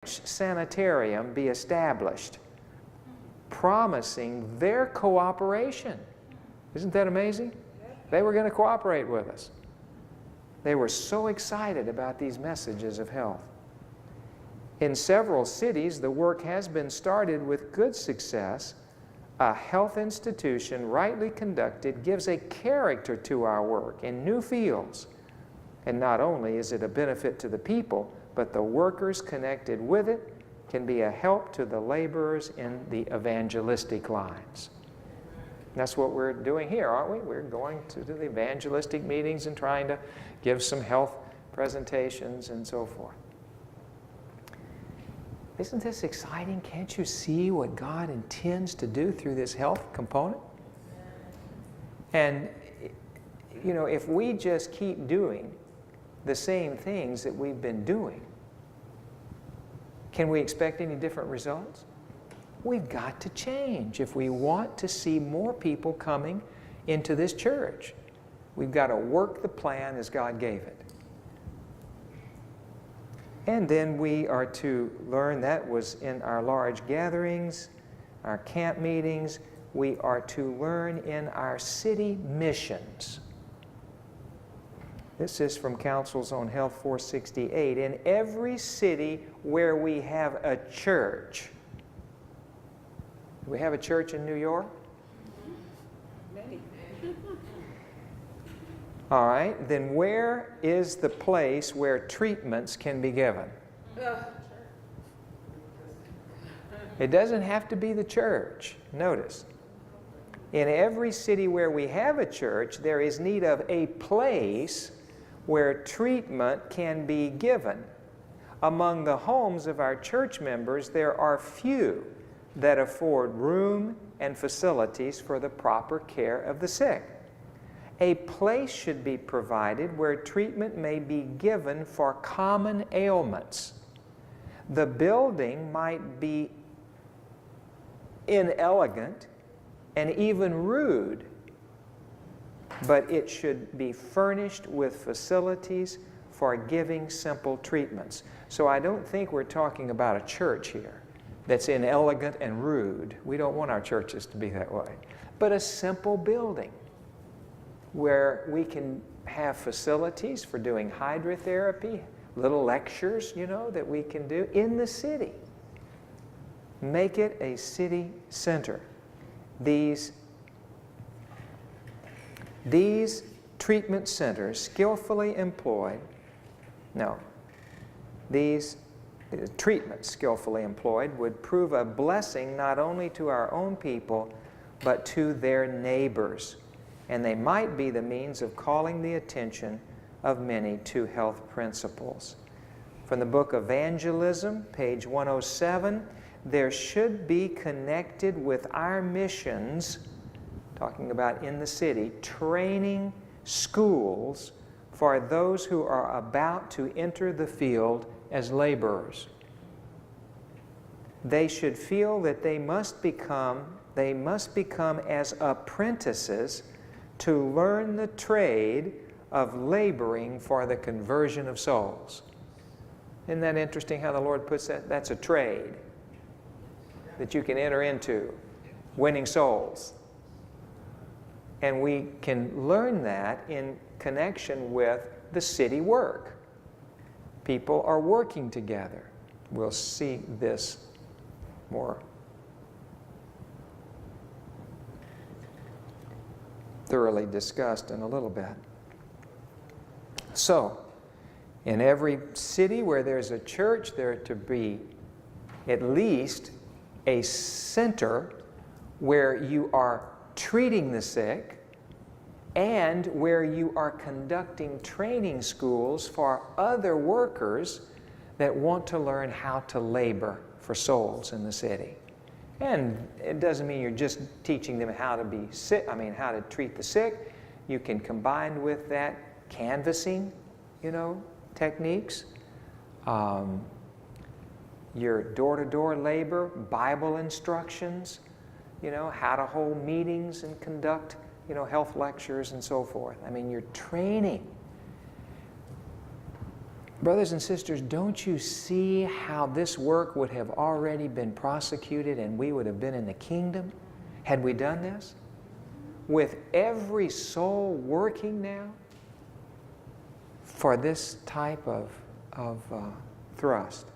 sanitarium be established, promising their cooperation. Isn't that amazing? They were going to cooperate with us. They were so excited about these messages of health. In several cities, the work has been started with good success. A health institution, rightly conducted, gives a character to our work in new fields. And not only is it a benefit to the people, but the workers connected with it can be a help to the laborers in the evangelistic lines. That's what we're doing here, aren't we? We're going to the evangelistic meetings and trying to give some health presentations and so forth. Isn't this exciting? Can't you see what God intends to do through this health component? And, you know, if we just keep doing the same things that we've been doing, can we expect any different results? We've got to change if we want to see more people coming into this church. We've got to work the plan as God gave it. And then we are to learn, that was in our large gatherings, our camp meetings, we are to learn in our city missions. This is from Councils on Health 468. In every city where we have a church. Do we have a church in New York? Many. All right, then where is the place where treatments can be given? It doesn't have to be the church. Notice, in every city where we have a church, there is need of a place where treatment can be given. Among the homes of our church members, there are few that afford room and facilities for the proper care of the sick. A place should be provided where treatment may be given for common ailments. The building might be inelegant and even rude, but it should be furnished with facilities for giving simple treatments. So I don't think we're talking about a church here that's inelegant and rude. We don't want our churches to be that way. But a simple building where we can have facilities for doing hydrotherapy, little lectures, you know, that we can do in the city. Make it a city center. These treatment centers skillfully employed, these treatments skillfully employed would prove a blessing not only to our own people, but to their neighbors. And they might be the means of calling the attention of many to health principles. From the book Evangelism, page 107, there should be connected with our missions, talking about in the city, training schools for those who are about to enter the field as laborers. They should feel that they must become as apprentices to learn the trade of laboring for the conversion of souls. Isn't that interesting how the Lord puts that? That's a trade that you can enter into, winning souls. And we can learn that in connection with the city work. People are working together. We'll see this more thoroughly discussed in a little bit. So, in every city where there's a church, there to be at least a center where you are treating the sick and where you are conducting training schools for other workers that want to learn how to labor for souls in the city. And it doesn't mean you're just teaching them how to be sick, how to treat the sick. You can combine with that canvassing, techniques, your door-to-door labor, Bible instructions, how to hold meetings and conduct, health lectures and so forth. You're training. Brothers and sisters, don't you see how this work would have already been prosecuted and we would have been in the kingdom had we done this? With every soul working now for this type of thrust.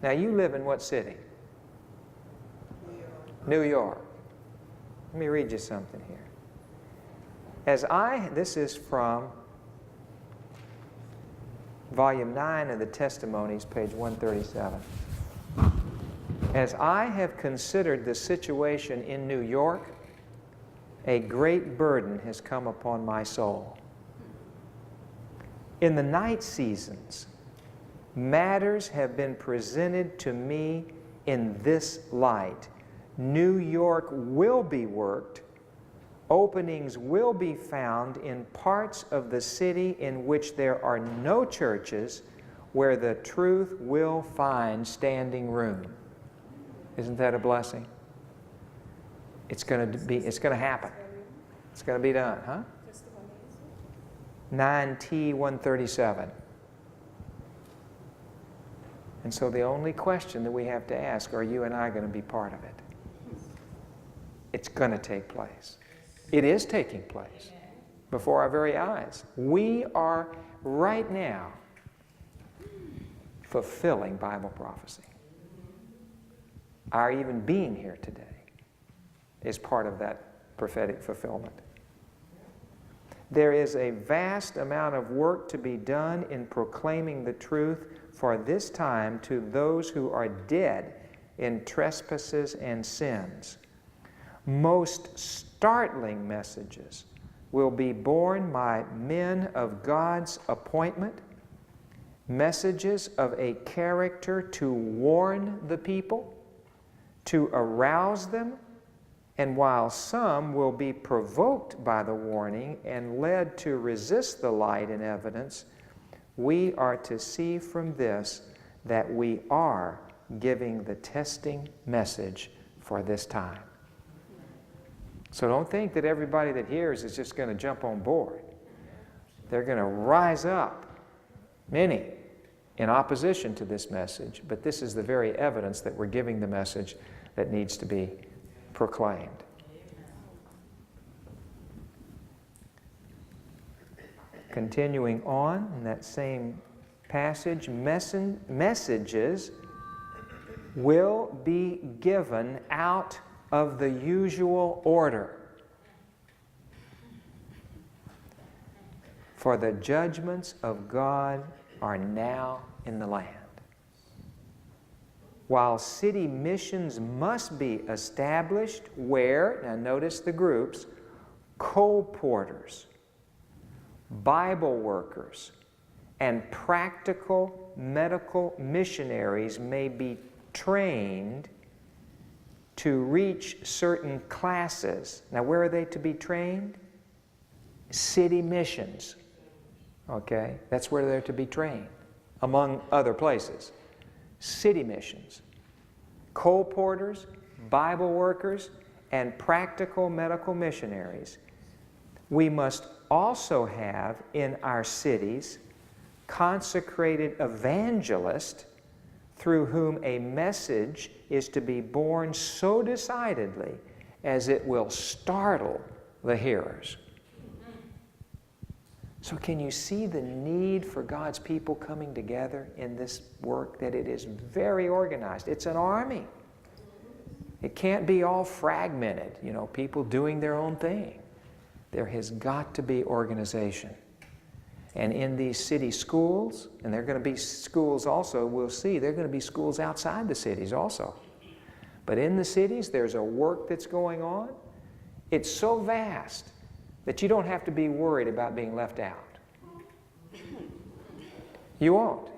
Now, you live in what city? New York. Let me read you something here. This is from Volume 9 of the Testimonies, page 137. As I have considered the situation in New York, a great burden has come upon my soul. In the night seasons, matters have been presented to me in this light. New York will be worked. Openings will be found in parts of the city in which there are no churches, where the truth will find standing room. Isn't that a blessing? It's going to happen. It's going to be done, huh? 9T 137. And so the only question that we have to ask, are you and I going to be part of it? It's going to take place. It is taking place before our very eyes. We are right now fulfilling Bible prophecy. Our even being here today is part of that prophetic fulfillment. There is a vast amount of work to be done in proclaiming the truth for this time to those who are dead in trespasses and sins. Most startling messages will be borne by men of God's appointment, messages of a character to warn the people, to arouse them, and while some will be provoked by the warning and led to resist the light and evidence, we are to see from this that we are giving the testing message for this time. So don't think that everybody that hears is just going to jump on board. They're going to rise up, many, in opposition to this message, but this is the very evidence that we're giving the message that needs to be proclaimed. Continuing on in that same passage, messages will be given out of the usual order, for the judgments of God are now in the land. While city missions must be established where, now notice the groups, coal porters, Bible workers, and practical medical missionaries may be trained to reach certain classes. Now, where are they to be trained? City missions. Okay? That's where they're to be trained, among other places. City missions. Coal porters, Bible workers, and practical medical missionaries. We must also have in our cities consecrated evangelists through whom a message is to be borne so decidedly as it will startle the hearers. So can you see the need for God's people coming together in this work, that it is very organized? It's an army. It can't be all fragmented, people doing their own thing. There has got to be organization. And in these city schools, and there are going to be schools also, we'll see, there are going to be schools outside the cities also. But in the cities, there's a work that's going on. It's so vast that you don't have to be worried about being left out. You won't.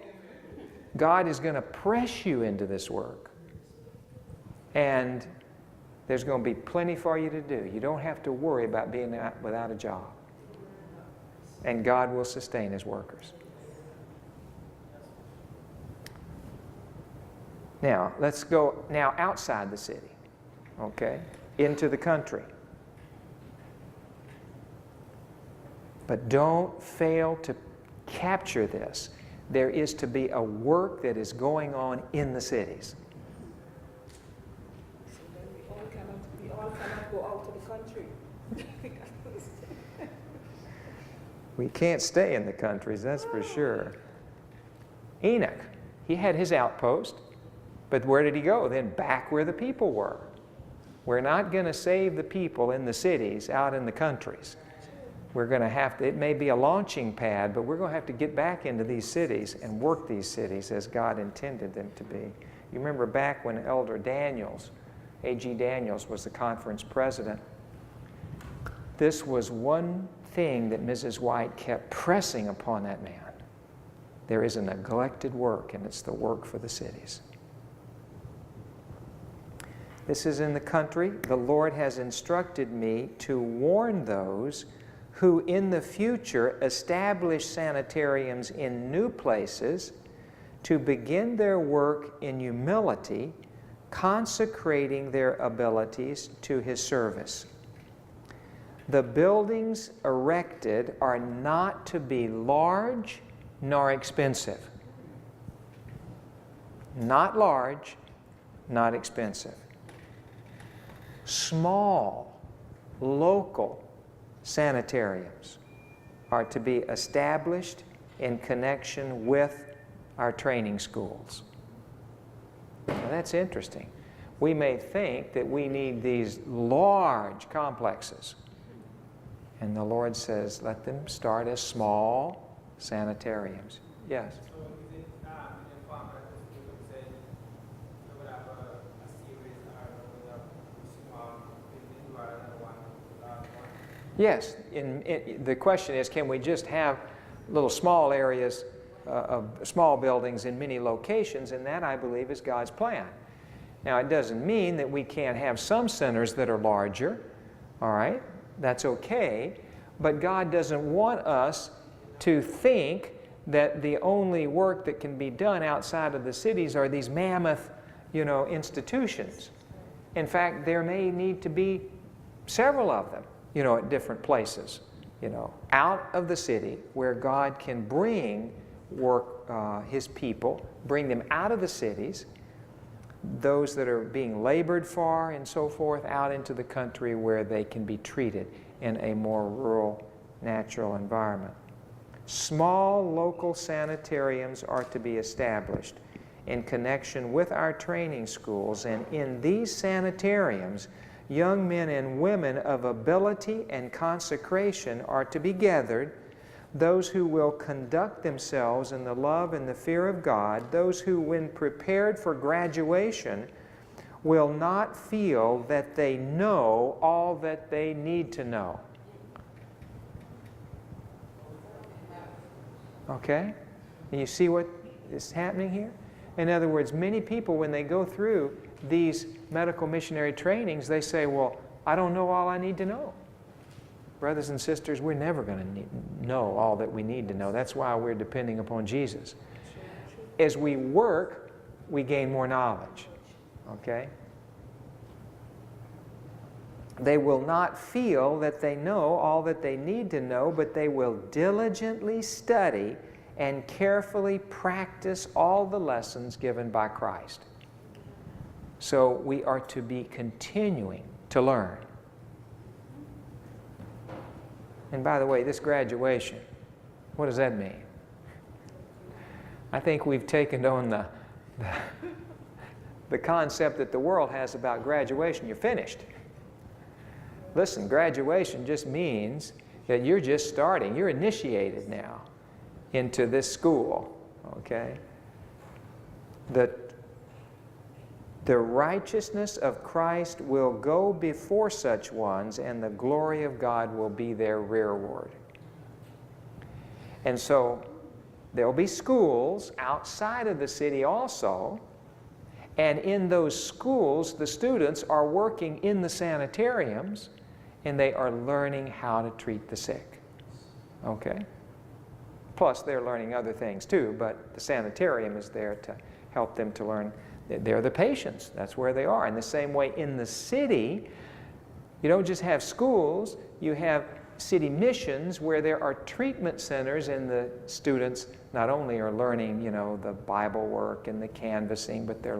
God is going to press you into this work. And there's going to be plenty for you to do. You don't have to worry about being without a job. And God will sustain His workers. Now, let's go now outside the city, okay, into the country. But don't fail to capture this. there is to be a work that is going on in the cities. So then we all cannot go out to the country. We can't stay in the countries, that's for sure. Enoch, he had his outpost, but where did he go? Then back where the people were. We're not going to save the people in the cities out in the countries. We're going to have to, it may be a launching pad, but we're going to have to get back into these cities and work these cities as God intended them to be. You remember back when Elder Daniels, A.G. Daniels, was the conference president, this was one thing that Mrs. White kept pressing upon that man. There is a neglected work, and it's the work for the cities. This is in the country. The Lord has instructed me to warn those who in the future establish sanitariums in new places to begin their work in humility, consecrating their abilities to His service. The buildings erected are not to be large nor expensive. Not large, not expensive. Small, local sanitariums are to be established in connection with our training schools. Now that's interesting. We may think that we need these large complexes. And the Lord says, let them start as small sanitariums. Yes? Yes, the question is, can we just have little small areas of small buildings in many locations? And that, I believe, is God's plan. Now, it doesn't mean that we can't have some centers that are larger, all right? That's okay, but God doesn't want us to think that the only work that can be done outside of the cities are these mammoth, institutions. In fact, there may need to be several of them, at different places, out of the city where God can bring His people, bring them out of the cities, those that are being labored for and so forth, out into the country where they can be treated in a more rural, natural environment. Small local sanitariums are to be established in connection with our training schools, and in these sanitariums, young men and women of ability and consecration are to be gathered, those who will conduct themselves in the love and the fear of God, those who, when prepared for graduation, will not feel that they know all that they need to know. Okay? And you see what is happening here? In other words, many people, when they go through these medical missionary trainings, they say, well, I don't know all I need to know. Brothers and sisters, we're never going to know all that we need to know. That's why we're depending upon Jesus. As we work, we gain more knowledge. Okay? They will not feel that they know all that they need to know, but they will diligently study and carefully practice all the lessons given by Christ. So we are to be continuing to learn. And by the way, this graduation, what does that mean? I think we've taken on the concept that the world has about graduation. You're finished. Listen, graduation just means that you're just starting. You're initiated now into this school, okay? The righteousness of Christ will go before such ones, and the glory of God will be their rearward. And so there will be schools outside of the city also, and in those schools the students are working in the sanitariums, and they are learning how to treat the sick. Okay? Plus they're learning other things too, but the sanitarium is there to help them to learn. They're the patients. That's where they are. In the same way, in the city, you don't just have schools, you have city missions where there are treatment centers, and the students not only are learning, you know, the Bible work and the canvassing, but they're